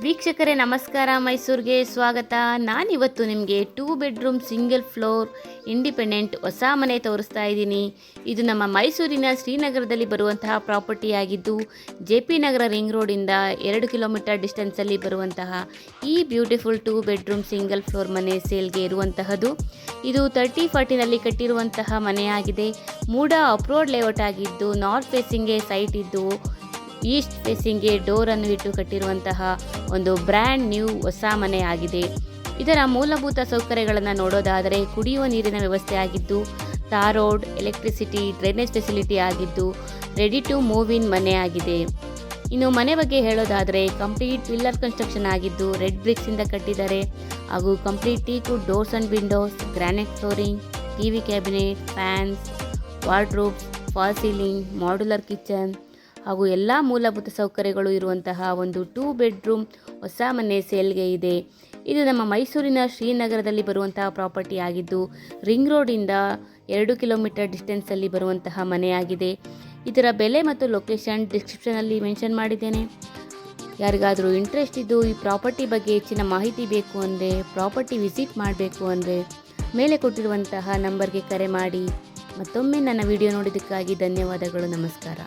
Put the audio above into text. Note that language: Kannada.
ವೀಕ್ಷಕರೇ ನಮಸ್ಕಾರ, ಮೈಸೂರಿಗೆ ಸ್ವಾಗತ. ನಾನಿವತ್ತು ನಿಮಗೆ 2 ಬೆಡ್ರೂಮ್ ಸಿಂಗಲ್ ಫ್ಲೋರ್ ಇಂಡಿಪೆಂಡೆಂಟ್ ಹೊಸ ಮನೆ ತೋರಿಸ್ತಾ ಇದ್ದೀನಿ. ಇದು ನಮ್ಮ ಮೈಸೂರಿನ ಶ್ರೀನಗರದಲ್ಲಿ ಬರುವಂತಹ ಪ್ರಾಪರ್ಟಿ ಆಗಿದ್ದು, JP ನಗರ ರಿಂಗ್ ರೋಡಿಂದ 2 ಕಿಲೋಮೀಟರ್ ಡಿಸ್ಟೆನ್ಸಲ್ಲಿ ಬರುವಂತಹ ಈ ಬ್ಯೂಟಿಫುಲ್ 2 ಬೆಡ್ರೂಮ್ ಸಿಂಗಲ್ ಫ್ಲೋರ್ ಮನೆ ಸೇಲ್ಗೆ ಇರುವಂತಹದ್ದು. ಇದು 30-40ನಲ್ಲಿ ಕಟ್ಟಿರುವಂತಹ ಮನೆಯಾಗಿದೆ. ಮೂಡ ಅಪ್ರೋಡ್ ಲೇಔಟ್ ಆಗಿದ್ದು, ನಾರ್ತ್ ಫೇಸಿಂಗ್ಗೆ ಸೈಟ್ ಇದ್ದು, ಈಸ್ಟ್ ಫೇಸಿಂಗ್ಗೆ ಡೋರನ್ನು ಇಟ್ಟು ಕಟ್ಟಿರುವಂತಹ ಒಂದು ಬ್ರ್ಯಾಂಡ್ ನ್ಯೂ ಹೊಸ ಮನೆ ಆಗಿದೆ. ಇದರ ಮೂಲಭೂತ ಸೌಕರ್ಯಗಳನ್ನು ನೋಡೋದಾದರೆ, ಕುಡಿಯುವ ನೀರಿನ ವ್ಯವಸ್ಥೆ ಆಗಿದ್ದು, tar road, electricity, drainage facility ಆಗಿದ್ದು, ರೆಡಿ ಟು ಮೂವ್ ಇನ್ ಮನೆ ಆಗಿದೆ. ಇನ್ನು ಮನೆ ಬಗ್ಗೆ ಹೇಳೋದಾದರೆ, ಕಂಪ್ಲೀಟ್ ಪಿಲ್ಲರ್ ಕನ್ಸ್ಟ್ರಕ್ಷನ್ ಆಗಿದ್ದು, ರೆಡ್ ಬ್ರಿಕ್ಸಿಂದ ಕಟ್ಟಿದ್ದಾರೆ ಹಾಗೂ complete teakwood doors and windows, granite flooring, TV cabinet, fans, wardrobes, fall ceiling, modular kitchen ಹಾಗೂ ಎಲ್ಲ ಮೂಲಭೂತ ಸೌಕರ್ಯಗಳು ಇರುವಂತಹ ಒಂದು 2 ಬೆಡ್ರೂಮ್ ಹೊಸ ಮನೆ ಸೇಲ್ಗೆ ಇದೆ. ಇದು ನಮ್ಮ ಮೈಸೂರಿನ ಶ್ರೀನಗರದಲ್ಲಿ ಬರುವಂತಹ ಪ್ರಾಪರ್ಟಿ ಆಗಿದ್ದು, ರಿಂಗ್ ರೋಡಿಂದ 2 ಕಿಲೋಮೀಟರ್ ಡಿಸ್ಟೆನ್ಸಲ್ಲಿ ಬರುವಂತಹ ಮನೆಯಾಗಿದೆ. ಇದರ ಬೆಲೆ ಮತ್ತು ಲೊಕೇಶನ್ ಡಿಸ್ಕ್ರಿಪ್ಷನಲ್ಲಿ ಮೆನ್ಷನ್ ಮಾಡಿದ್ದೇನೆ. ಯಾರಿಗಾದರೂ ಇಂಟ್ರೆಸ್ಟ್ ಇದ್ದು ಈ ಪ್ರಾಪರ್ಟಿ ಬಗ್ಗೆ ಹೆಚ್ಚಿನ ಮಾಹಿತಿ ಬೇಕು ಅಂದರೆ, ಪ್ರಾಪರ್ಟಿ ವಿಸಿಟ್ ಮಾಡಬೇಕು ಅಂದರೆ ಮೇಲೆ ಕೊಟ್ಟಿರುವಂತಹ ನಂಬರ್ಗೆ ಕರೆ ಮಾಡಿ. ಮತ್ತೊಮ್ಮೆ ನನ್ನ ವಿಡಿಯೋ ನೋಡಿದ್ದಕ್ಕಾಗಿ ಧನ್ಯವಾದಗಳು. ನಮಸ್ಕಾರ.